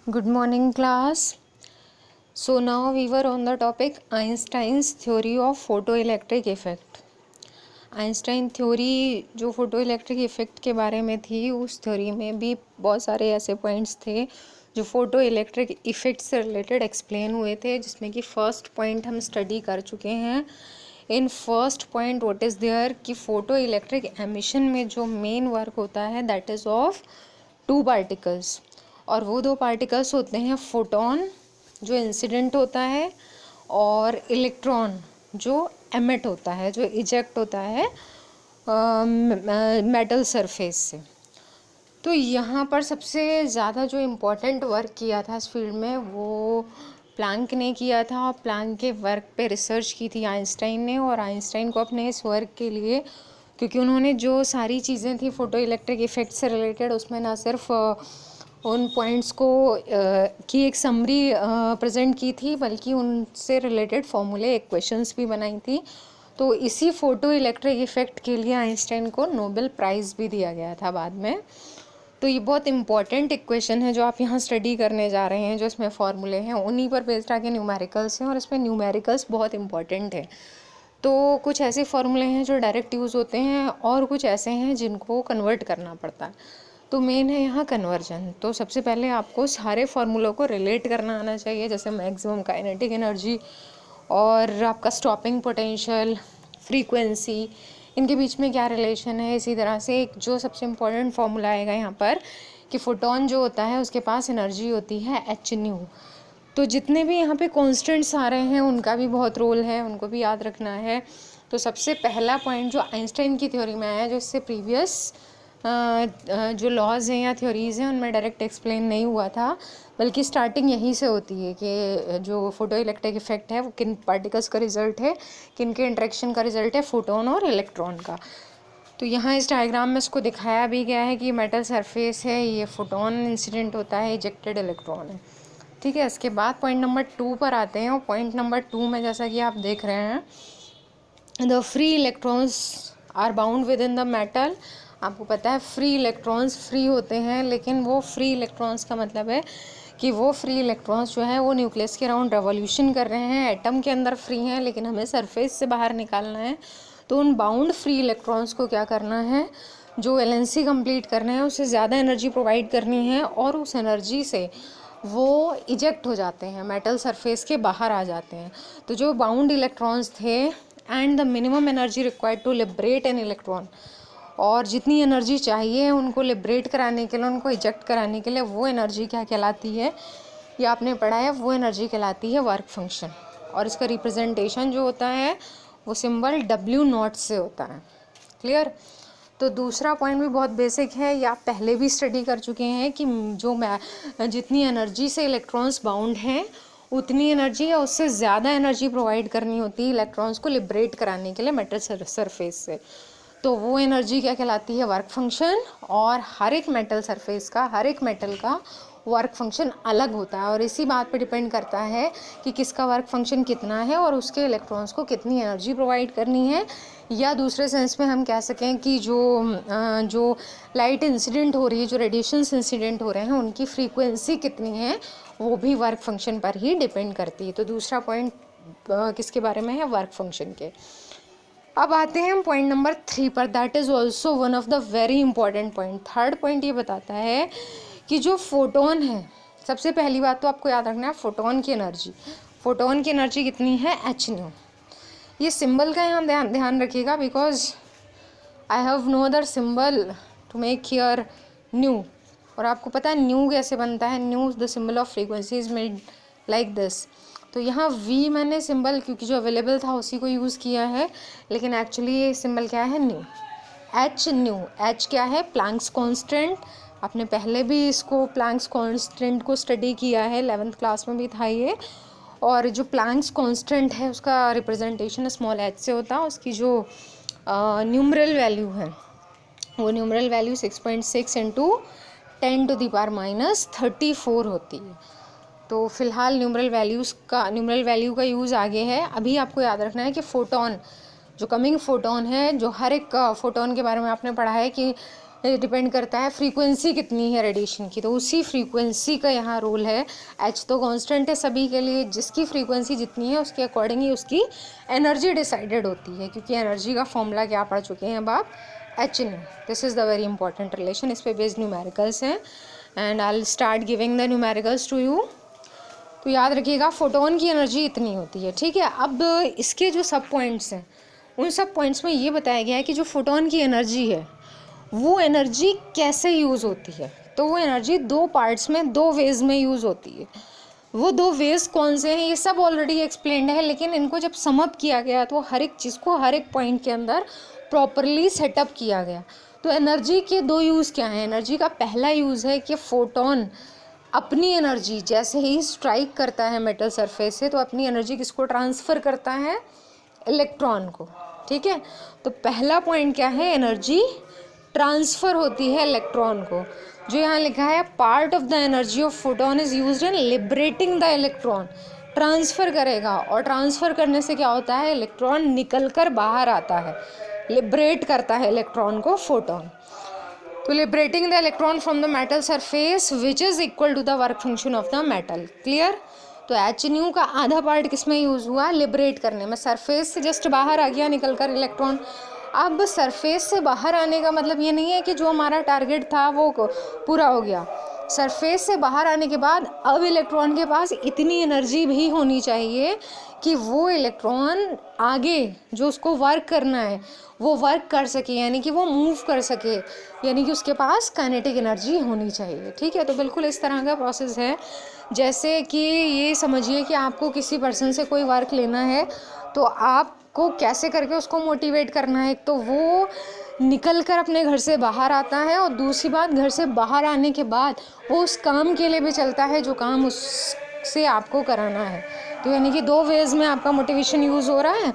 Good morning, class. So now we were on the topic Einstein's theory of photoelectric effect. Einstein theory जो photo electric effect के बारे में थी, उस theory में भी बहुत सारे ऐसे पॉइंट्स थे जो फोटो इलेक्ट्रिक इफ़ेक्ट से रिलेटेड एक्सप्लेन हुए थे, जिसमें कि फर्स्ट पॉइंट हम स्टडी कर चुके हैं. In first point what is there कि फोटो इलेक्ट्रिक एमिशन में जो मेन वर्क होता है that is of two particles, और वो दो पार्टिकल्स होते हैं फोटोन जो इंसिडेंट होता है और इलेक्ट्रॉन जो एमिट होता है, जो इजेक्ट होता है मेटल सरफेस से. तो यहाँ पर सबसे ज़्यादा जो इम्पोर्टेंट वर्क किया था इस फील्ड में वो प्लैंक ने किया था. और प्लैंक के वर्क पे रिसर्च की थी आइंस्टाइन ने, और आइंस्टाइन को अपने इस वर्क के लिए, क्योंकि उन्होंने जो सारी चीज़ें थी फोटो इलेक्ट्रिक इफ़ेक्ट से रिलेटेड, उसमें ना सिर्फ उन पॉइंट्स को की एक समरी प्रेजेंट की थी, बल्कि उनसे रिलेटेड फॉर्मूले इक्वेशंस भी बनाई थी. तो इसी फोटो इलेक्ट्रिक इफ़ेक्ट के लिए आइंस्टाइन को नोबेल प्राइज़ भी दिया गया था बाद में. तो ये बहुत इंपॉर्टेंट इक्वेशन है जो आप यहाँ स्टडी करने जा रहे हैं. जो इसमें फॉर्मूले हैं उन्हीं पर बेस्ड आके न्यूमेरिकल्स हैं, और इसमें न्यूमेरिकल्स बहुत इंपॉर्टेंट है. तो कुछ ऐसे फॉर्मूले हैं जो डायरेक्ट यूज़ होते हैं, और कुछ ऐसे हैं जिनको कन्वर्ट करना पड़ता है. तो मेन है यहाँ कन्वर्जन. तो सबसे पहले आपको सारे फार्मूलों को रिलेट करना आना चाहिए, जैसे मैक्सिमम काइनेटिक एनर्जी और आपका स्टॉपिंग पोटेंशियल, फ्रीक्वेंसी, इनके बीच में क्या रिलेशन है. इसी तरह से एक जो सबसे इम्पोर्टेंट फार्मूला आएगा यहाँ पर कि फोटोन जो होता है उसके पास एनर्जी होती है एच न्यू. तो जितने भी यहाँ पे कॉन्स्टेंट्स आ रहे हैं उनका भी बहुत रोल है, उनको भी याद रखना है. तो सबसे पहला पॉइंट जो आइंस्टाइन की थ्योरी में आया, जो इससे प्रीवियस जो लॉज हैं या थ्योरीज़ हैं उनमें डायरेक्ट एक्सप्लेन नहीं हुआ था, बल्कि स्टार्टिंग यहीं से होती है कि जो फोटो इलेक्ट्रिक इफेक्ट है वो किन पार्टिकल्स का रिजल्ट है, किन के इंटरेक्शन का रिजल्ट है, फोटोन और इलेक्ट्रॉन का. तो यहाँ इस डायग्राम में इसको दिखाया भी गया है कि मेटल सरफेस है, ये फोटोन इंसिडेंट होता है, इजेक्टेड इलेक्ट्रॉन है. ठीक है. इसके बाद पॉइंट नंबर 2 पर आते हैं, और पॉइंट नंबर 2 में जैसा कि आप देख रहे हैं, the free electrons are bound within the metal. आपको पता है फ्री इलेक्ट्रॉन्स फ्री होते हैं, लेकिन वो फ्री इलेक्ट्रॉन्स का मतलब है कि वो फ्री इलेक्ट्रॉन्स जो है वो न्यूक्लियस के अराउंड रेवोल्यूशन कर रहे हैं. एटम के अंदर फ्री हैं, लेकिन हमें सरफेस से बाहर निकालना है. तो उन बाउंड फ्री इलेक्ट्रॉन्स को क्या करना है, जो वैलेंसी कंप्लीट करना है, उससे ज़्यादा एनर्जी प्रोवाइड करनी है, और उस एनर्जी से वो इजेक्ट हो जाते हैं, मेटल सरफेस के बाहर आ जाते हैं. तो जो बाउंड इलेक्ट्रॉन्स थे and the minimum energy required to liberate an electron, और जितनी एनर्जी चाहिए उनको लिबरेट कराने के लिए, उनको इजेक्ट कराने के लिए, वो एनर्जी क्या कहलाती है, ये आपने पढ़ा है, वो एनर्जी कहलाती है वर्क फंक्शन. और इसका रिप्रेजेंटेशन जो होता है वो सिंबल W0 से होता है. क्लियर. तो दूसरा पॉइंट भी बहुत बेसिक है, ये आप पहले भी स्टडी कर चुके हैं कि जो जितनी एनर्जी से इलेक्ट्रॉन्स बाउंड हैं उतनी एनर्जी या उससे ज़्यादा एनर्जी प्रोवाइड करनी होती है इलेक्ट्रॉन्स को लिबरेट कराने के लिए मेटल सरफेस से. तो वो एनर्जी क्या कहलाती है, वर्क फंक्शन. और हर एक मेटल सरफेस का, हर एक मेटल का वर्क फंक्शन अलग होता है, और इसी बात पे डिपेंड करता है कि किसका वर्क फंक्शन कितना है और उसके इलेक्ट्रॉन्स को कितनी एनर्जी प्रोवाइड करनी है. या दूसरे सेंस में हम कह सकें कि जो लाइट इंसिडेंट हो रही है, जो रेडिएशंस इंसिडेंट हो रहे हैं, उनकी फ्रीक्वेंसी कितनी है, वो भी वर्क फंक्शन पर ही डिपेंड करती है. तो दूसरा पॉइंट किसके बारे में है, वर्क फंक्शन के. अब आते हैं हम पॉइंट नंबर 3 पर, that is also one of the very important point. Third point ये बताता है कि जो फोटोन है, सबसे पहली बात तो आपको याद रखना है फोटोन की एनर्जी. फोटोन की एनर्जी कितनी है, एच न्यू. ये सिंबल का यहाँ ध्यान रखिएगा, because I have no other symbol to make here nu. और आपको पता है न्यू कैसे बनता है, nu the symbol of frequency is made like this. तो यहाँ V मैंने सिंबल क्योंकि जो अवेलेबल था उसी को यूज़ किया है, लेकिन एक्चुअली ये सिंबल क्या है, न्यू. H new. एच क्या है, प्लैंक्स कांस्टेंट. आपने पहले भी इसको प्लैंक्स कांस्टेंट को स्टडी किया है, 11th क्लास में भी था ये. और जो प्लैंक्स कांस्टेंट है उसका रिप्रेजेंटेशन स्मॉल h से होता है. उसकी जो न्यूमरल वैल्यू है वो न्यूमरल वैल्यू 6.6 इंटू 10⁻34 होती है. तो फिलहाल न्यूमरल वैल्यू का यूज़ आगे है. अभी आपको याद रखना है कि फोटोन, जो कमिंग फोटोन है, जो हर एक फोटोन के बारे में आपने पढ़ा है कि ये डिपेंड करता है फ्रीक्वेंसी कितनी है रेडिएशन की, तो उसी फ्रीक्वेंसी का यहाँ रोल है। एच तो कांस्टेंट है सभी के लिए, जिसकी फ्रीक्वेंसी जितनी है उसके अकॉर्डिंग ही उसकी एनर्जी डिसाइडेड होती है, क्योंकि एनर्जी का फॉर्मूला क्या पढ़ चुके हैं अब आप, h nu. This is the very important relation, इस पे बेस्ड न्यूमेरिकल्स हैं and I will start giving the numericals to you. तो याद रखिएगा फोटोन की एनर्जी इतनी होती है, ठीक है। अब इसके जो सब पॉइंट्स हैं उन सब पॉइंट्स में ये बताया गया है कि जो फोटोन की एनर्जी है वो एनर्जी कैसे यूज़ होती है। तो वो एनर्जी दो पार्ट्स में, दो वेज में यूज़ होती है। वो दो वेज कौन से हैं ये सब ऑलरेडी एक्सप्लेन्ड है, लेकिन इनको जब सम अप किया गया तो हर एक चीज़ को हर एक पॉइंट के अंदर प्रॉपरली सेटअप किया गया। तो एनर्जी के दो यूज़ क्या हैं। एनर्जी का पहला यूज़ है कि फोटोन अपनी एनर्जी जैसे ही स्ट्राइक करता है मेटल सरफेस से तो अपनी एनर्जी किसको ट्रांसफ़र करता है, इलेक्ट्रॉन को, ठीक है। तो पहला पॉइंट क्या है, एनर्जी ट्रांसफ़र होती है इलेक्ट्रॉन को। जो यहाँ लिखा है part of the energy of photon is used in liberating the electron, transfer करेगा और ट्रांसफ़र करने से क्या होता है, इलेक्ट्रॉन निकल कर बाहर आता है, लिबरेट करता है इलेक्ट्रॉन को फोटोन। तो liberating the electron from the metal surface which is equal to the work function of the metal, clear. तो एच न्यू का आधा पार्ट किस में यूज़ हुआ, लिबरेट करने में, सरफेस से जस्ट बाहर आ गया निकल कर इलेक्ट्रॉन। अब सरफेस से बाहर आने का मतलब ये नहीं है कि जो हमारा टारगेट था वो पूरा हो गया। सरफेस से बाहर आने के बाद अब इलेक्ट्रॉन के पास इतनी एनर्जी भी होनी चाहिए कि वो इलेक्ट्रॉन आगे जो उसको वर्क करना है वो वर्क कर सके, यानी कि वो मूव कर सके, यानी कि उसके पास काइनेटिक एनर्जी होनी चाहिए, ठीक है। तो बिल्कुल इस तरह का प्रोसेस है। जैसे कि ये समझिए कि आपको किसी पर्सन से कोई वर्क लेना है तो आपको कैसे करके उसको मोटिवेट करना है। तो वो निकल कर अपने घर से बाहर आता है और दूसरी बात, घर से बाहर आने के बाद वो उस काम के लिए भी चलता है जो काम उससे आपको कराना है। तो यानी कि दो वेज में आपका मोटिवेशन यूज़ हो रहा है।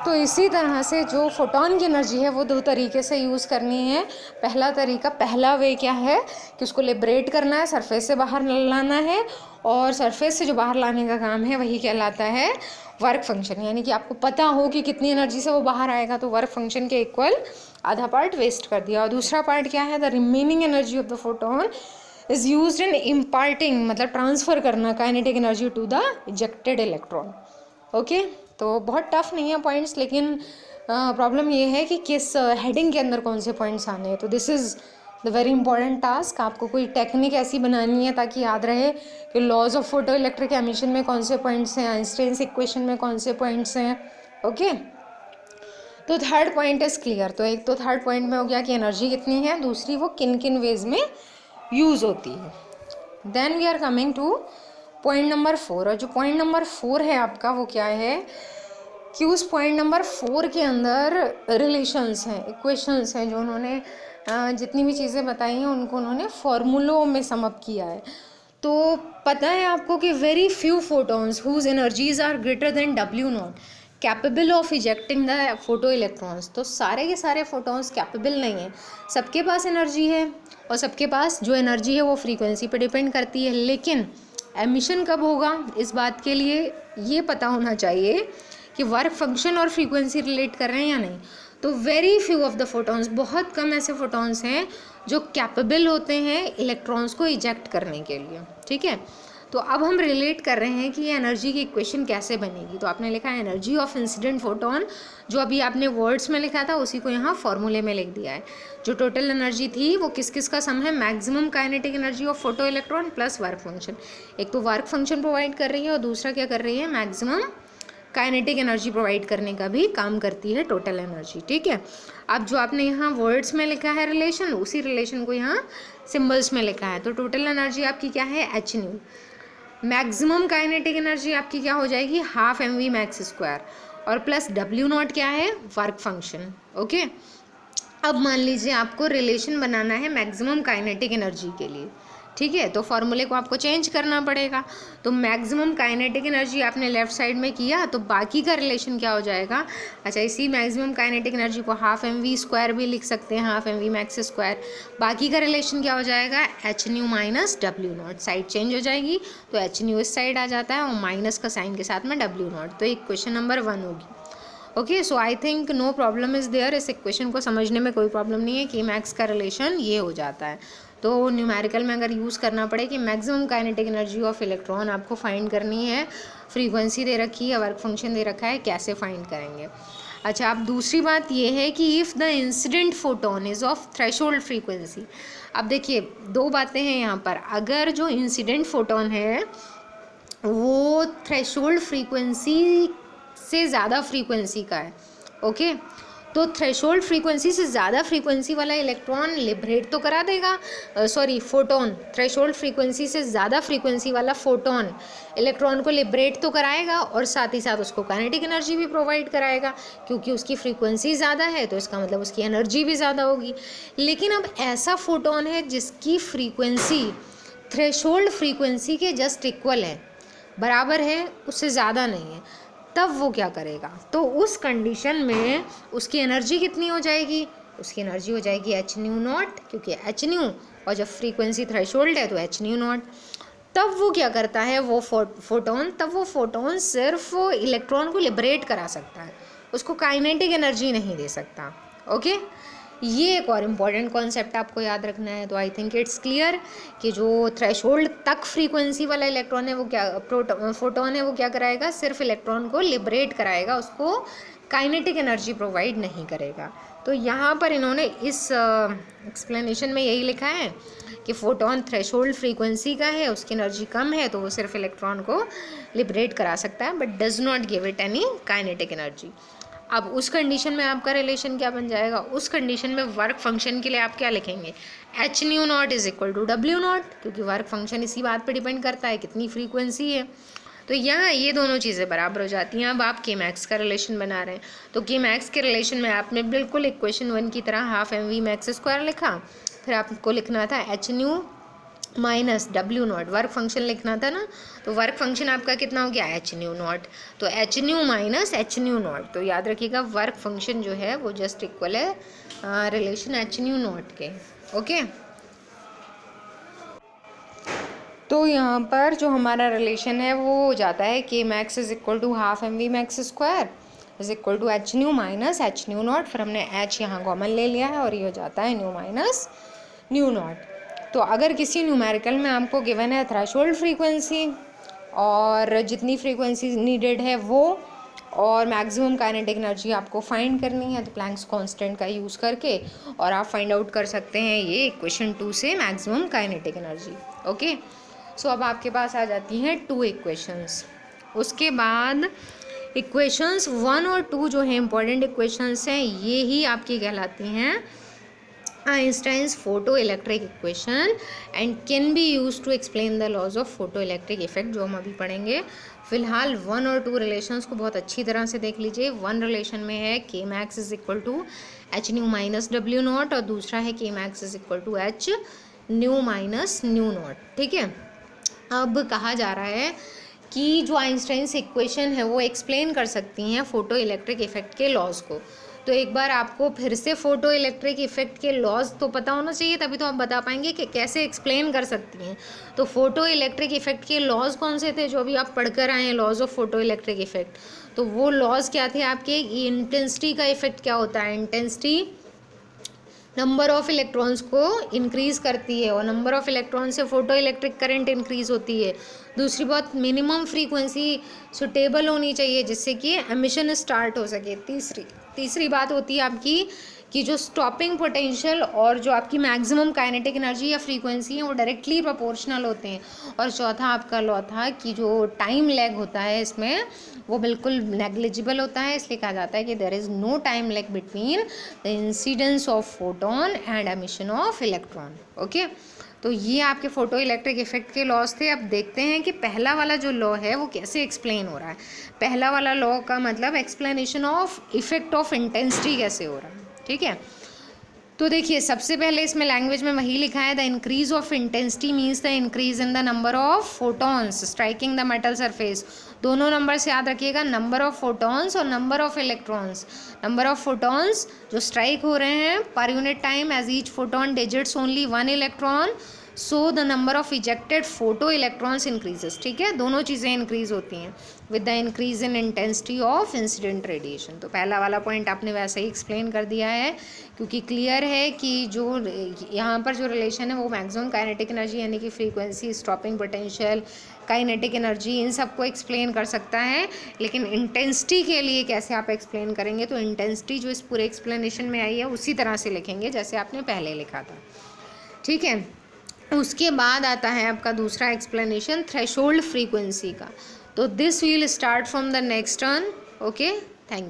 तो इसी तरह से जो फोटोन की एनर्जी है वो दो तरीके से यूज़ करनी है। पहला तरीका, पहला वे क्या है कि उसको लिबरेट करना है, सरफेस से बाहर लाना है, और सरफेस से जो बाहर लाने का काम है वही कहलाता है वर्क फंक्शन। यानी कि आपको पता हो कि कितनी एनर्जी से वो बाहर आएगा, तो वर्क फंक्शन के इक्वल आधा पार्ट वेस्ट कर दिया। और दूसरा पार्ट क्या है, the remaining energy of the photon is used in imparting, मतलब ट्रांसफ़र करना kinetic energy to the ejected electron. Okay, तो बहुत टफ नहीं है पॉइंट्स, लेकिन प्रॉब्लम ये है कि किस हेडिंग के अंदर कौन से पॉइंट्स आने हैं। तो this is the very important task. आपको कोई टेक्निक ऐसी बनानी है ताकि याद रहे कि laws of photo electric emission में कौन से पॉइंट्स हैं, आइंस्टाइन्स इक्वेशन में कौन से पॉइंट्स हैं। ओके, तो थर्ड पॉइंट इज़ क्लियर। तो एक तो थर्ड पॉइंट में हो गया कि एनर्जी कितनी है, दूसरी वो किन किन वेज में यूज़ होती है। Then we are coming to point number 4। और जो पॉइंट नंबर 4 है आपका वो क्या है कि उस पॉइंट नंबर 4 के अंदर रिलेशंस हैं, इक्वेशंस हैं, जो उन्होंने जितनी भी चीज़ें बताई हैं उनको उन्होंने फॉर्मूलों में सम अप किया है। तो पता है आपको कि very few photons whose energies are greater than W0 capable of ejecting the photo electrons. तो सारे के सारे फोटॉन्स कैपेबल नहीं हैं, सबके पास एनर्जी है और सबके पास जो एनर्जी है वो फ्रीक्वेंसी पे डिपेंड करती है। लेकिन एमिशन कब होगा इस बात के लिए ये पता होना चाहिए कि वर्क फंक्शन और फ्रीक्वेंसी रिलेट कर रहे हैं या नहीं। तो very few of the photons, बहुत कम ऐसे फोटॉन्स हैं जो कैपेबल होते हैं इलेक्ट्रॉन्स को इजेक्ट करने के लिए, ठीक है। तो अब हम रिलेट कर रहे हैं कि ये एनर्जी की इक्वेशन कैसे बनेगी। तो आपने लिखा है एनर्जी ऑफ इंसिडेंट फोटोन, जो अभी आपने वर्ड्स में लिखा था उसी को यहाँ फॉर्मूले में लिख दिया है। जो टोटल एनर्जी थी वो किस किस का सम है, maximum kinetic energy of photo electron plus work function. एक तो वर्क फंक्शन प्रोवाइड कर रही है और दूसरा क्या कर रही है, मैक्सिमम काइनेटिक एनर्जी प्रोवाइड करने का भी काम करती है टोटल एनर्जी, ठीक है। अब जो आपने यहाँ वर्ड्स में लिखा है रिलेशन, उसी रिलेशन को यहाँ सिम्बल्स में लिखा है। तो टोटल एनर्जी आपकी क्या है, H new. Maximum kinetic energy आपकी क्या हो जाएगी, हाफ mv मैक्स स्क्वायर, और प्लस W0 क्या है, वर्क फंक्शन। ओके, अब मान लीजिए आपको रिलेशन बनाना है मैक्सिमम काइनेटिक एनर्जी के लिए, ठीक है। तो फॉर्मूले को आपको चेंज करना पड़ेगा। तो मैक्सिमम काइनेटिक एनर्जी आपने लेफ्ट साइड में किया तो बाकी का रिलेशन क्या हो जाएगा, अच्छा इसी मैक्सिमम काइनेटिक एनर्जी को हाफ mv स्क्वायर भी लिख सकते हैं, हाफ mv मैक्स स्क्वायर। बाकी का रिलेशन क्या हो जाएगा, H nu minus W0, side change हो जाएगी तो एच न्यू इस साइड आ जाता है और माइनस का साइन के साथ में W0। तो इक्वेशन नंबर 1 होगी। Okay, so I think no problem is there. इस इक्वेशन को समझने में कोई प्रॉब्लम नहीं है कि मैक्स का रिलेशन ये हो जाता है। तो न्यूमेरिकल में अगर यूज़ करना पड़े कि maximum kinetic energy of electron आपको फाइंड करनी है, फ्रीक्वेंसी दे रखी है, वर्क फंक्शन दे रखा है, कैसे फाइंड करेंगे। अच्छा, अब दूसरी बात ये है कि if the incident photon is of threshold frequency. अब देखिए दो बातें हैं यहाँ पर। अगर जो इंसिडेंट फोटोन है वो थ्रेशोल्ड फ्रीक्वेंसी से ज़्यादा फ्रीक्वेंसी का है, ओके, तो थ्रेशोल्ड फ्रीक्वेंसी से ज़्यादा फ्रीक्वेंसी वाला इलेक्ट्रॉन लिबरेट तो करा देगा, सॉरी फोटोन, थ्रेशोल्ड फ्रीक्वेंसी से ज़्यादा फ्रीक्वेंसी वाला फोटोन इलेक्ट्रॉन को लिबरेट तो कराएगा और साथ ही साथ उसको काइनेटिक एनर्जी भी प्रोवाइड कराएगा, क्योंकि उसकी फ्रीक्वेंसी ज़्यादा है तो इसका मतलब उसकी एनर्जी भी ज़्यादा होगी। लेकिन अब ऐसा फोटोन है जिसकी फ्रीक्वेंसी थ्रेशोल्ड फ्रीक्वेंसी के जस्ट इक्वल है, बराबर है, उससे ज़्यादा नहीं है, तब वो क्या करेगा? तो उस कंडीशन में उसकी एनर्जी कितनी हो जाएगी? उसकी एनर्जी हो जाएगी एच न्यू नॉट, क्योंकि एच न्यू और जब फ्रीक्वेंसी थ्रेशोल्ड है तो एच न्यू नॉट। तब वो क्या करता है वो फोटोन, तब वो फोटोन सिर्फ इलेक्ट्रॉन को लिबरेट करा सकता है, उसको काइनेटिक एनर्जी नहीं दे सकता। ओके, ये एक और इम्पॉर्टेंट कॉन्सेप्ट आपको याद रखना है। तो आई थिंक इट्स क्लियर कि जो थ्रेशोल्ड तक फ्रीक्वेंसी वाला इलेक्ट्रॉन है वो क्या फोटोन है वो क्या कराएगा? सिर्फ इलेक्ट्रॉन को लिबरेट कराएगा, उसको काइनेटिक एनर्जी प्रोवाइड नहीं करेगा। तो यहाँ पर इन्होंने इस एक्सप्लेनेशन में यही लिखा है कि फोटोन थ्रेशोल्ड फ्रीक्वेंसी का है, उसकी एनर्जी कम है, तो वो सिर्फ इलेक्ट्रॉन को लिबरेट करा सकता है but does not give it any kinetic energy. अब उस कंडीशन में आपका रिलेशन क्या बन जाएगा? उस कंडीशन में वर्क फंक्शन के लिए आप क्या लिखेंगे? H nu not is equal to W not, क्योंकि वर्क फंक्शन इसी बात पे डिपेंड करता है कितनी फ्रीक्वेंसी है। तो यहाँ ये दोनों चीज़ें बराबर हो जाती हैं। अब आप के मैक्स का रिलेशन बना रहे हैं, तो के मैक्स के रिलेशन में आपने बिल्कुल इक्वेशन 1 की तरह half m v max square लिखा, फिर आपको लिखना था h nu minus W not, work function लिखना था ना, तो वर्क फंक्शन आपका कितना हो गया? एच न्यू नॉट, तो h nu minus h nu not. तो याद रखिएगा वर्क फंक्शन जो है वो जस्ट इक्वल है रिलेशन एच न्यू नॉट के। ओके, तो यहाँ पर जो हमारा रिलेशन है वो हो जाता है K max is equal to half m v max square is equal to h nu minus h nu not, फिर हमने एच यहाँ कॉमन ले लिया है और ये हो जाता है न्यू माइनस न्यू नॉट। तो अगर किसी न्यूमेरिकल में आपको गिवन है थ्रेशोल्ड फ्रीक्वेंसी और जितनी फ्रीक्वेंसी नीडेड है वो और मैक्सिमम काइनेटिक एनर्जी आपको फाइंड करनी है, तो प्लैंक्स कांस्टेंट का यूज़ करके और आप फाइंड आउट कर सकते हैं ये इक्वेशन 2 से मैक्सिमम काइनेटिक एनर्जी। ओके, सो अब आपके पास आ जाती हैं 2 इक्वेशंस। उसके बाद इक्वेशंस 1 और 2 जो है इंपॉर्टेंट इक्वेशंस हैं, ये ही आपकी कहलाती हैं Einstein's photoelectric equation and can be used to explain the laws of photoelectric effect, जो हम अभी पढ़ेंगे। फिलहाल 1 और 2 रिलेशंस को बहुत अच्छी तरह से देख लीजिए। 1 रिलेशन में है K max is equal to h nu minus W not और दूसरा है K max is equal to h nu minus nu not. ठीक है, अब कहा जा रहा है कि जो आइंस्टाइन्स इक्वेशन है वो एक्सप्लेन कर सकती हैं फोटो इलेक्ट्रिक इफेक्ट के लॉज को। तो एक बार आपको फिर से फोटो इलेक्ट्रिक इफेक्ट के लॉज तो पता होना चाहिए, तभी तो आप बता पाएंगे कि कैसे एक्सप्लेन कर सकती हैं। तो फोटो इलेक्ट्रिक इफेक्ट के लॉज कौन से थे जो अभी आप पढ़कर आए हैं, laws of photo electric effect? तो वो लॉज क्या थे आपके? इंटेंसिटी का इफेक्ट क्या होता है? इंटेंसिटी नंबर ऑफ इलेक्ट्रॉन्स को इंक्रीज़ करती है और नंबर ऑफ इलेक्ट्रॉन से फोटो इलेक्ट्रिक करंट इंक्रीज़ होती है। दूसरी बात, मिनिमम फ्रीक्वेंसी सुटेबल होनी चाहिए जिससे कि एमिशन स्टार्ट हो सके। तीसरी बात होती है आपकी कि जो स्टॉपिंग पोटेंशियल और जो आपकी मैक्सिमम काइनेटिक एनर्जी या फ्रीक्वेंसी है वो डायरेक्टली प्रोपोर्शनल होते हैं। और चौथा आपका लॉ था कि जो टाइम लैग होता है इसमें वो बिल्कुल नेग्लिजिबल होता है, इसलिए कहा जाता है कि there is no time lag between the incidence of photon and emission of electron. Okay, तो ये आपके फोटो इलेक्ट्रिक इफेक्ट के लॉज थे। अब देखते हैं कि पहला वाला जो लॉ है वो कैसे एक्सप्लेन हो रहा है। पहला वाला लॉ का मतलब explanation of effect of intensity कैसे हो रहा है। ठीक है, तो देखिए सबसे पहले इसमें लैंग्वेज में वही लिखा है, the increase of intensity means the increase in the number of photons striking the metal surface. दोनों नंबर से याद रखिएगा, नंबर ऑफ फोटॉन्स और number of electrons. Number of photons जो स्ट्राइक हो रहे हैं पर unit time as each photon digits only 1 electron, so the number of ejected photo electrons increases, ठीक है, दोनों चीज़ें इंक्रीज होती हैं with the increase in intensity of incident radiation. तो पहला वाला पॉइंट आपने वैसे ही एक्सप्लेन कर दिया है, क्योंकि क्लियर है कि जो यहाँ पर जो रिलेशन है वो मैक्सिमम काइनेटिक एनर्जी यानी कि frequency, stopping potential, kinetic energy, इन सबको एक्सप्लेन कर सकता है। लेकिन इंटेंसिटी के लिए कैसे आप एक्सप्लेन करेंगे, तो इंटेंसिटी जो इस पूरे एक्सप्लेनेशन में आई है उसी तरह से लिखेंगे जैसे आपने पहले लिखा था, ठीक है। उसके बाद आता है आपका दूसरा एक्सप्लेनेशन थ्रेशोल्ड फ्रीक्वेंसी का। तो this will start from the next turn, okay.